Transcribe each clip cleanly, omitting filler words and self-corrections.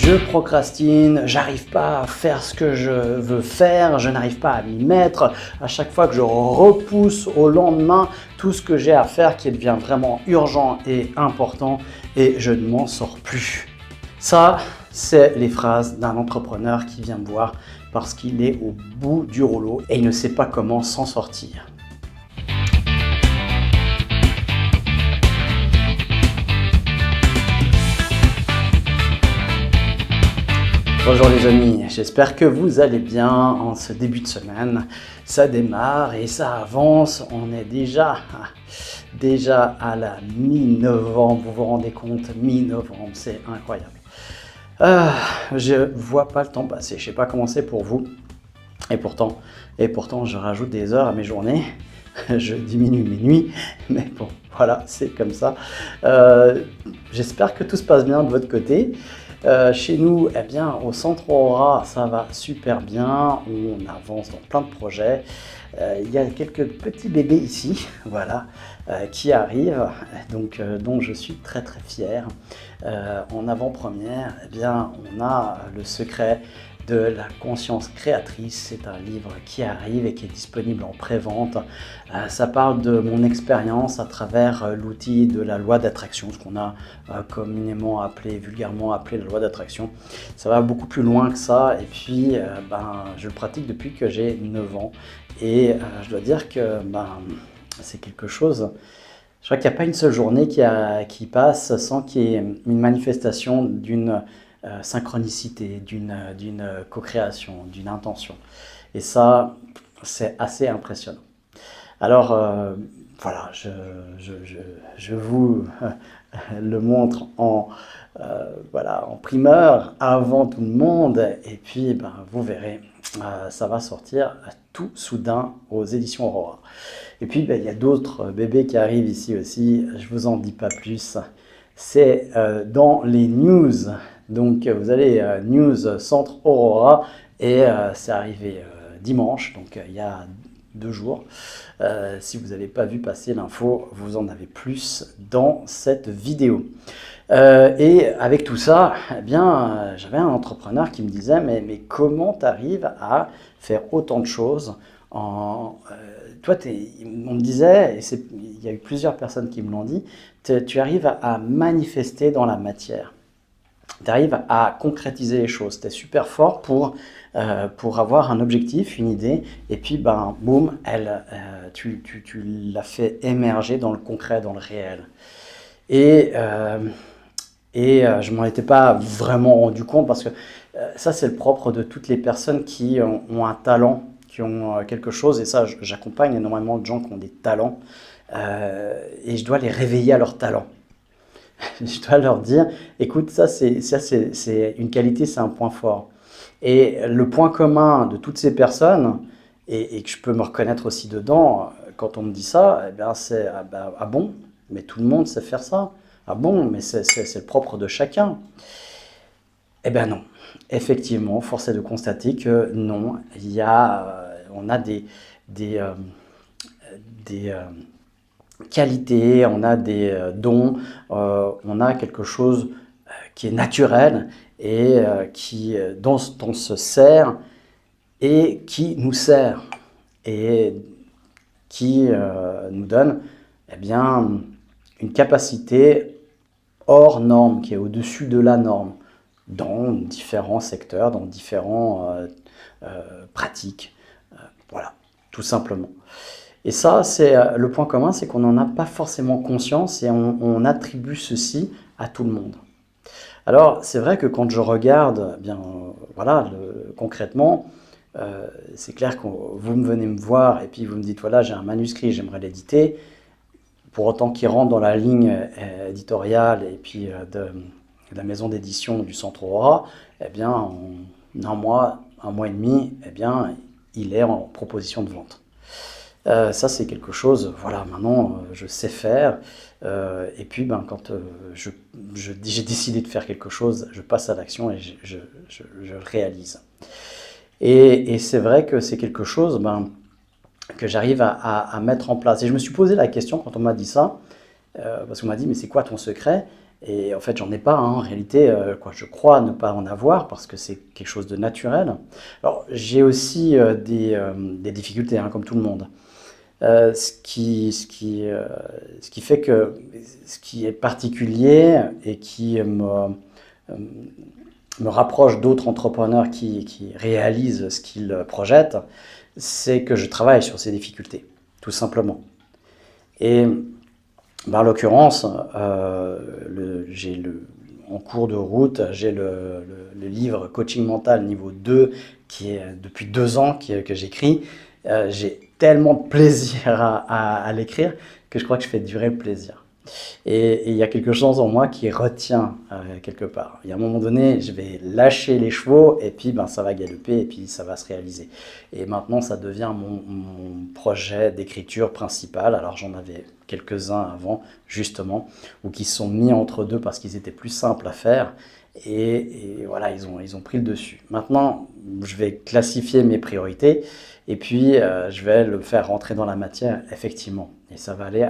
je procrastine, j'arrive pas à faire ce que je veux faire, je n'arrive pas à m'y mettre. À chaque fois que je repousse au lendemain tout ce que j'ai à faire qui devient vraiment urgent et important et je ne m'en sors plus. Ça, c'est les phrases d'un entrepreneur qui vient me voir parce qu'il est au bout du rouleau et il ne sait pas comment s'en sortir. Bonjour les amis, j'espère que vous allez bien en ce début de semaine. Ça démarre et ça avance, on est déjà à la mi-novembre, vous vous rendez compte, mi-novembre, c'est incroyable. Je vois pas le temps passer, je sais pas comment c'est pour vous et pourtant je rajoute des heures à mes journées, je diminue mes nuits, mais bon voilà, c'est comme ça. J'espère que tout se passe bien de votre côté. Chez nous, eh bien, au Centre Aurora, ça va super bien, on avance dans plein de projets. Il y a quelques petits bébés ici, voilà, qui arrivent, donc dont je suis très très fier. En avant-première, eh bien, on a Le secret de la conscience créatrice. C'est un livre qui arrive et qui est disponible en pré-vente. Ça parle de mon expérience à travers l'outil de la loi d'attraction, ce qu'on a communément appelé, vulgairement appelé la loi d'attraction. Ça va beaucoup plus loin que ça et puis je le pratique depuis que j'ai 9 ans et je dois dire que c'est quelque chose. Je crois qu'il n'y a pas une seule journée qui passe sans qu'il y ait une manifestation d'une synchronicité, d'une co-création, d'une intention. Et ça, c'est assez impressionnant. Alors, voilà, je vous le montre en primeur avant tout le monde. Et puis, vous verrez, ça va sortir tout soudain aux éditions Aurora. Et puis, il y a d'autres bébés qui arrivent ici aussi. Je vous en dis pas plus. C'est dans les news. Donc, vous allez news Centre Aurora et c'est arrivé dimanche, donc il y a 2 jours. Si vous n'avez pas vu passer l'info, vous en avez plus dans cette vidéo. Et avec tout ça, eh bien, j'avais un entrepreneur qui me disait mais comment tu arrives à faire autant de choses toi, on me disait, et il y a eu plusieurs personnes qui me l'ont dit, tu arrives à manifester dans la matière. Tu arrives à concrétiser les choses. Tu es super fort pour avoir un objectif, une idée, et puis boum, tu l'as fait émerger dans le concret, dans le réel. Et je m'en étais pas vraiment rendu compte parce que ça, c'est le propre de toutes les personnes qui ont un talent, qui ont quelque chose. Et ça, j'accompagne énormément de gens qui ont des talents et je dois les réveiller à leur talent. Je dois leur dire, écoute, ça c'est une qualité, c'est un point fort. Et le point commun de toutes ces personnes, et que je peux me reconnaître aussi dedans, quand on me dit ça, eh bien c'est ah bon, mais tout le monde sait faire ça. Ah bon, mais c'est le propre de chacun. Eh bien non, effectivement, force est de constater que non, on a des qualités, on a des dons, on a quelque chose qui est naturel et dont on se sert et qui nous sert et qui nous donne bien, une capacité hors norme, qui est au-dessus de la norme, dans différents secteurs, dans différentes pratiques. Voilà, tout simplement. Et ça, c'est le point commun, c'est qu'on n'en a pas forcément conscience et on attribue ceci à tout le monde. Alors, c'est vrai que quand je regarde, concrètement, c'est clair que vous venez me voir et puis vous me dites, voilà, j'ai un manuscrit, j'aimerais l'éditer. Pour autant qu'il rentre dans la ligne éditoriale et puis de la maison d'édition du Centre Aurora, eh bien, en un mois et demi, eh bien, il est en proposition de vente. Ça, c'est quelque chose, voilà, maintenant, je sais faire. Et puis, quand j'ai décidé de faire quelque chose, je passe à l'action et je le réalise. Et c'est vrai que c'est quelque chose que j'arrive à mettre en place. Et je me suis posé la question quand on m'a dit ça, parce qu'on m'a dit, mais c'est quoi ton secret? Et en fait, j'en ai pas, hein, en réalité, quoi, je crois ne pas en avoir parce que c'est quelque chose de naturel. Alors, j'ai aussi des difficultés, hein, comme tout le monde. Ce qui fait que ce qui est particulier et qui euh, me rapproche d'autres entrepreneurs qui réalisent ce qu'ils projettent, c'est que je travaille sur ces difficultés, tout simplement. Et en l'occurrence, en cours de route, j'ai le livre Coaching mental niveau 2 qui est depuis 2 ans que j'écris. J'ai tellement de plaisir à l'écrire que je crois que je fais durer le plaisir. Et il y a quelque chose en moi qui retient quelque part. Il y a un moment donné, je vais lâcher les chevaux et puis ben, ça va galoper et puis ça va se réaliser. Et maintenant, ça devient mon projet d'écriture principal. Alors j'en avais quelques-uns avant, justement, ou qui sont mis entre deux parce qu'ils étaient plus simples à faire. Et voilà, ils ont pris le dessus. Maintenant, je vais classifier mes priorités et puis je vais le faire rentrer dans la matière, effectivement. Et ça va aller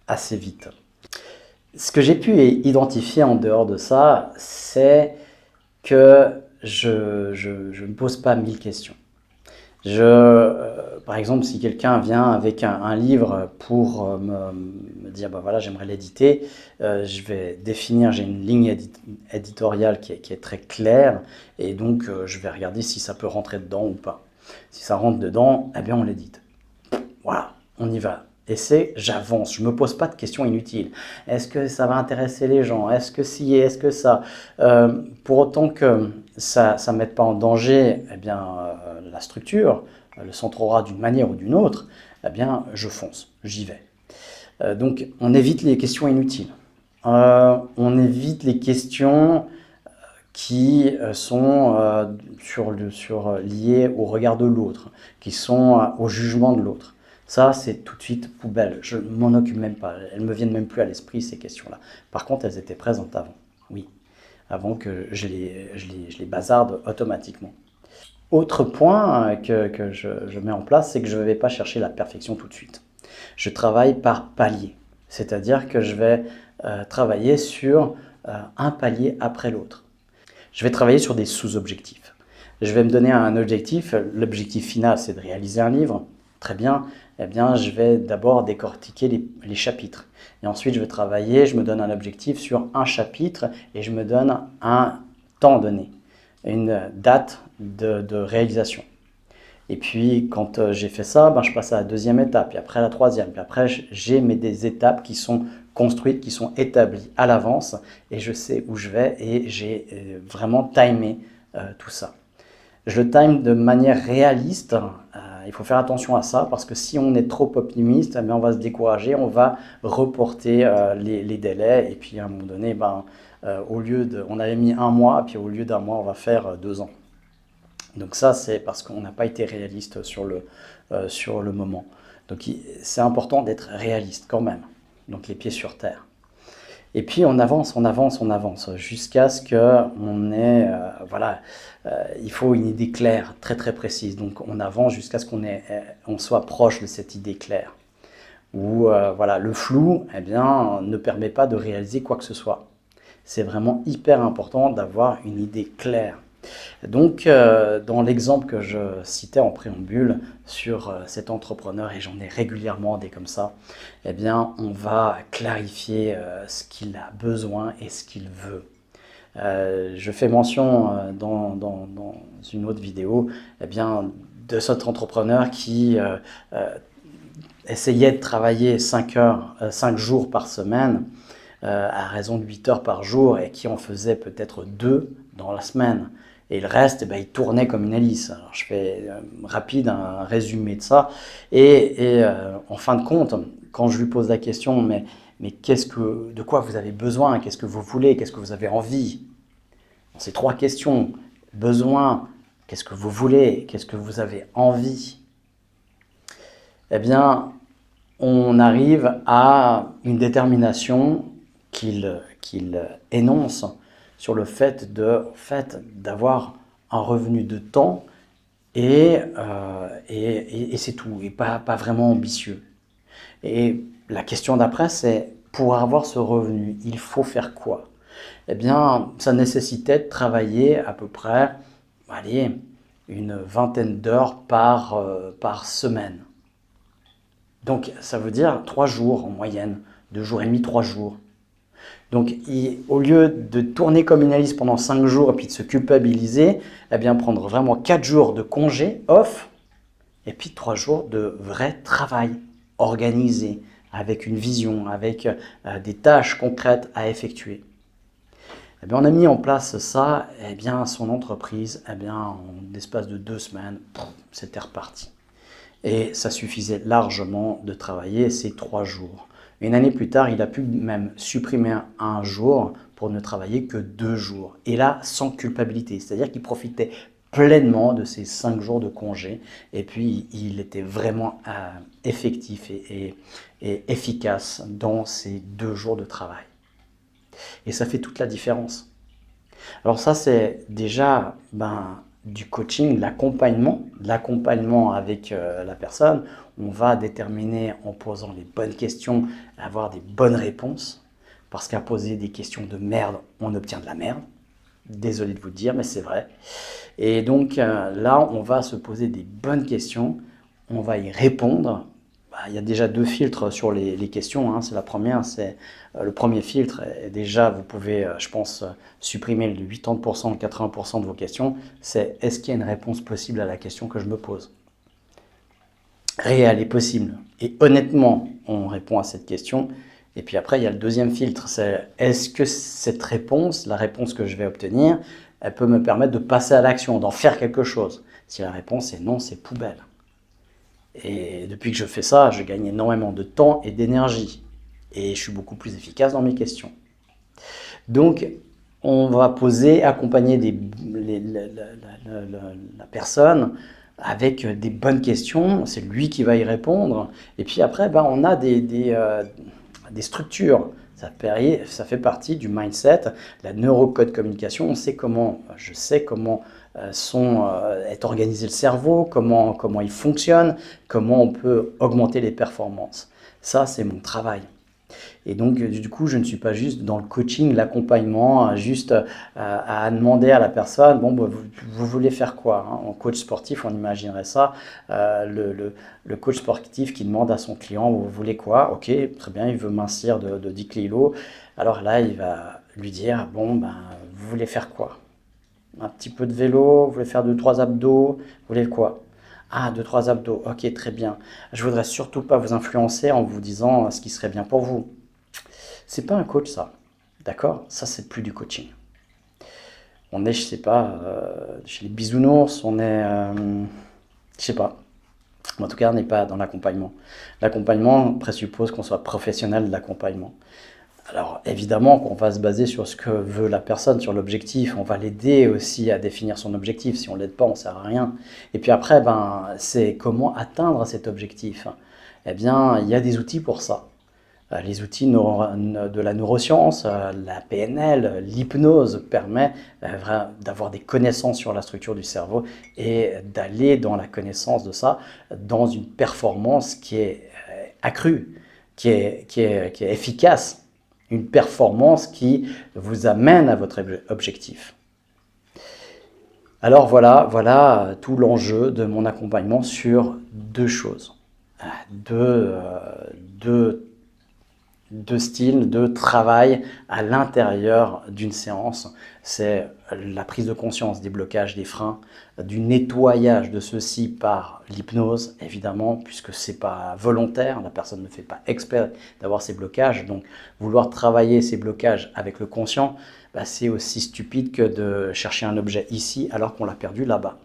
assez vite. Ce que j'ai pu identifier en dehors de ça, c'est que je ne pose pas 1000 questions. Par exemple, si quelqu'un vient avec un livre pour me dire, bah voilà, j'aimerais l'éditer, je vais définir, j'ai une ligne éditoriale qui est très claire, et donc je vais regarder si ça peut rentrer dedans ou pas. Si ça rentre dedans, eh bien on l'édite. Voilà, on y va. Et j'avance, je ne me pose pas de questions inutiles. Est-ce que ça va intéresser les gens? Est-ce que si, est-ce que ça? Pour autant que ça ne mette pas en danger eh bien, la structure, le centre d'une manière ou d'une autre, eh bien, je fonce, j'y vais. Donc, on évite les questions inutiles. On évite les questions qui sont liées au regard de l'autre, qui sont au jugement de l'autre. Ça, c'est tout de suite poubelle. Je ne m'en occupe même pas. Elles ne me viennent même plus à l'esprit, ces questions-là. Par contre, elles étaient présentes avant. Oui, avant que je les bazarde automatiquement. Autre point que je mets en place, c'est que je ne vais pas chercher la perfection tout de suite. Je travaille par palier. C'est-à-dire que je vais travailler sur un palier après l'autre. Je vais travailler sur des sous-objectifs. Je vais me donner un objectif. L'objectif final, c'est de réaliser un livre. Très bien. Eh bien, je vais d'abord décortiquer les chapitres. Et ensuite, je vais travailler, je me donne un objectif sur un chapitre et je me donne un temps donné, une date de réalisation. Et puis, quand j'ai fait ça, ben, je passe à la deuxième étape, puis après à la troisième, puis après, j'ai des étapes qui sont construites, qui sont établies à l'avance, et je sais où je vais, et j'ai vraiment timé tout ça. Je le time de manière réaliste. Il faut faire attention à ça parce que si on est trop optimiste, on va se décourager, on va reporter les délais et puis à un moment donné, on avait mis un mois, puis au lieu d'un mois, on va faire 2 ans. Donc ça, c'est parce qu'on n'a pas été réaliste sur le moment. Donc c'est important d'être réaliste quand même. Donc les pieds sur terre. Et puis on avance jusqu'à ce qu'on ait, il faut une idée claire, très très précise. Donc on avance jusqu'à ce on soit proche de cette idée claire. Où le flou, eh bien, ne permet pas de réaliser quoi que ce soit. C'est vraiment hyper important d'avoir une idée claire. Donc, dans l'exemple que je citais en préambule sur cet entrepreneur, et j'en ai régulièrement des comme ça, eh bien, on va clarifier ce qu'il a besoin et ce qu'il veut. Je fais mention dans une autre vidéo eh bien, de cet entrepreneur qui essayait de travailler 5 jours par semaine à raison de 8 heures par jour et qui en faisait peut-être 2 dans la semaine. Et le reste, il tournait comme une hélice. Alors, je fais rapide un résumé de ça. Et en fin de compte, quand je lui pose la question, mais de quoi vous avez besoin? Qu'est-ce que vous voulez? Qu'est-ce que vous avez envie? Ces 3 questions, besoin, qu'est-ce que vous voulez? Qu'est-ce que vous avez envie? Eh bien, on arrive à une détermination qu'il énonce sur le fait d'avoir un revenu de temps et c'est tout, et pas vraiment ambitieux. Et la question d'après, c'est pour avoir ce revenu, il faut faire quoi? Eh bien, ça nécessitait de travailler à peu près, allez, une vingtaine d'heures par semaine. Donc, ça veut dire 3 jours en moyenne, 2 jours et demi, 3 jours. Donc, au lieu de tourner comme une hélice pendant 5 jours et puis de se culpabiliser, eh bien, prendre vraiment 4 jours de congé, off, et puis 3 jours de vrai travail organisé, avec une vision, avec des tâches concrètes à effectuer. Eh bien, on a mis en place ça, eh bien, son entreprise, eh bien, en l'espace de 2 semaines, c'était reparti. Et ça suffisait largement de travailler ces 3 jours. Une année plus tard, il a pu même supprimer un jour pour ne travailler que 2 jours. Et là, sans culpabilité, c'est-à-dire qu'il profitait pleinement de ces 5 jours de congé. Et puis, il était vraiment effectif et efficace dans ces 2 jours de travail. Et ça fait toute la différence. Alors ça, c'est déjà du coaching, de l'accompagnement avec la personne. On va déterminer en posant les bonnes questions, avoir des bonnes réponses. Parce qu'à poser des questions de merde, on obtient de la merde. Désolé de vous le dire, mais c'est vrai. Et donc là, on va se poser des bonnes questions, on va y répondre. Il y a déjà 2 filtres sur les questions, hein. C'est la première, c'est le premier filtre. Et déjà, vous pouvez, je pense, supprimer le 80%, 80% de vos questions. C'est est-ce qu'il y a une réponse possible à la question que je me pose? Réelle et possible. Et honnêtement, on répond à cette question. Et puis après, il y a le deuxième filtre, c'est est-ce que cette réponse, la réponse que je vais obtenir, elle peut me permettre de passer à l'action, d'en faire quelque chose? Si la réponse est non, c'est poubelle. Et depuis que je fais ça, je gagne énormément de temps et d'énergie. Et je suis beaucoup plus efficace dans mes questions. Donc, on va accompagner la personne avec des bonnes questions. C'est lui qui va y répondre. Et puis après, on a des structures. Ça fait partie du mindset, la neurocode communication. Je sais comment est organisé le cerveau, comment il fonctionne, comment on peut augmenter les performances. Ça, c'est mon travail. Et donc, du coup, je ne suis pas juste dans le coaching, l'accompagnement, juste à demander à la personne, bon, vous voulez faire quoi, hein? En coach sportif, on imaginerait ça, le coach sportif qui demande à son client, vous voulez quoi? Ok, très bien, il veut mincir de 10 kilos. Alors là, il va lui dire, bon, vous voulez faire quoi? Un petit peu de vélo, vous voulez faire 2-3 abdos, vous voulez quoi? Ah, 2-3 abdos, ok, très bien. Je voudrais surtout pas vous influencer en vous disant ce qui serait bien pour vous. C'est pas un coach, ça. D'accord? Ça, c'est plus du coaching. On est, je sais pas, chez les bisounours, on est, je sais pas. En tout cas, on n'est pas dans l'accompagnement. L'accompagnement présuppose qu'on soit professionnel de l'accompagnement. Alors évidemment qu'on va se baser sur ce que veut la personne, sur l'objectif. On va l'aider aussi à définir son objectif. Si on ne l'aide pas, on ne sert à rien. Et puis après, c'est comment atteindre cet objectif. Eh bien, il y a des outils pour ça. Les outils de la neuroscience, la PNL, l'hypnose permet d'avoir des connaissances sur la structure du cerveau et d'aller dans la connaissance de ça, dans une performance qui est accrue, qui est efficace. Une performance qui vous amène à votre objectif. Alors voilà tout l'enjeu de mon accompagnement sur 2 choses. Deux styles de travail à l'intérieur d'une séance. C'est la prise de conscience des blocages, des freins, du nettoyage de ceux-ci par l'hypnose, évidemment, puisque ce n'est pas volontaire, la personne ne fait pas exprès d'avoir ces blocages. Donc, vouloir travailler ces blocages avec le conscient, c'est aussi stupide que de chercher un objet ici alors qu'on l'a perdu là-bas.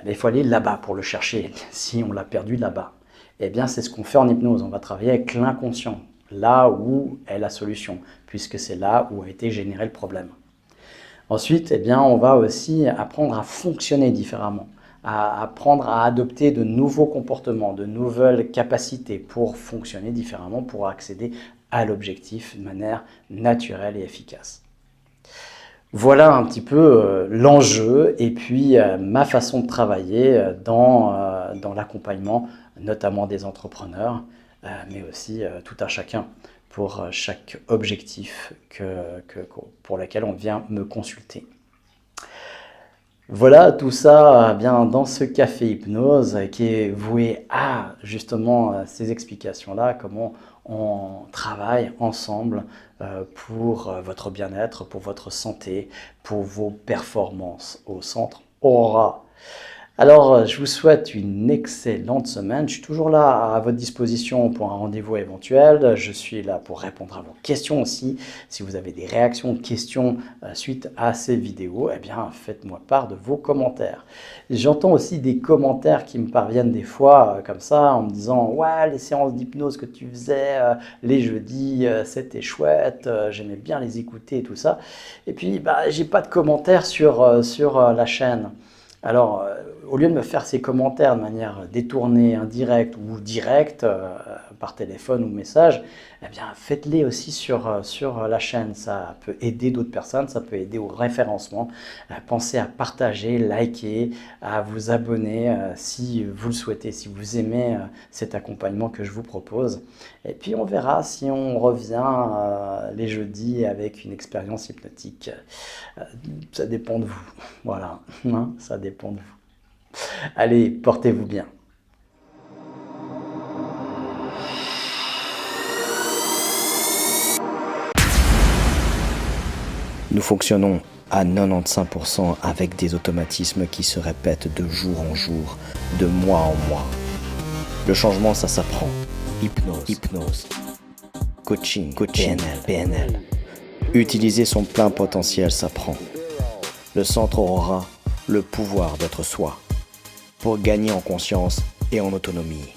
Il faut aller là-bas pour le chercher, si on l'a perdu là-bas. Eh bien, c'est ce qu'on fait en hypnose. On va travailler avec l'inconscient, là où est la solution, puisque c'est là où a été généré le problème. Ensuite, on va aussi apprendre à fonctionner différemment, à apprendre à adopter de nouveaux comportements, de nouvelles capacités pour fonctionner différemment, pour accéder à l'objectif de manière naturelle et efficace. Voilà un petit peu l'enjeu et puis ma façon de travailler dans l'accompagnement, notamment des entrepreneurs, mais aussi tout un chacun. pour chaque objectif pour lequel on vient me consulter. Voilà tout ça bien dans ce café hypnose qui est voué à justement ces explications-là, comment on travaille ensemble pour votre bien-être, pour votre santé, pour vos performances au centre Aura. Alors, je vous souhaite une excellente semaine. Je suis toujours là à votre disposition pour un rendez-vous éventuel. Je suis là pour répondre à vos questions aussi. Si vous avez des réactions, questions suite à ces vidéos, eh bien, faites-moi part de vos commentaires. J'entends aussi des commentaires qui me parviennent des fois comme ça en me disant « Ouais, les séances d'hypnose que tu faisais les jeudis, c'était chouette, j'aimais bien les écouter et tout ça. » Et puis, j'ai pas de commentaires sur la chaîne. Alors, au lieu de me faire ces commentaires de manière détournée, indirecte ou directe, par téléphone ou message, eh bien, faites-les aussi sur la chaîne. Ça peut aider d'autres personnes, ça peut aider au référencement. Pensez à partager, liker, à vous abonner si vous le souhaitez, si vous aimez cet accompagnement que je vous propose. Et puis, on verra si on revient les jeudis avec une expérience hypnotique. Ça dépend de vous. Voilà, hein, ça dépend de vous. Allez, portez-vous bien. Nous fonctionnons à 95% avec des automatismes qui se répètent de jour en jour, de mois en mois. Le changement, ça s'apprend. Hypnose. Coaching, PNL. Utiliser son plein potentiel s'apprend. Le centre Aura le pouvoir d'être soi, pour gagner en conscience et en autonomie.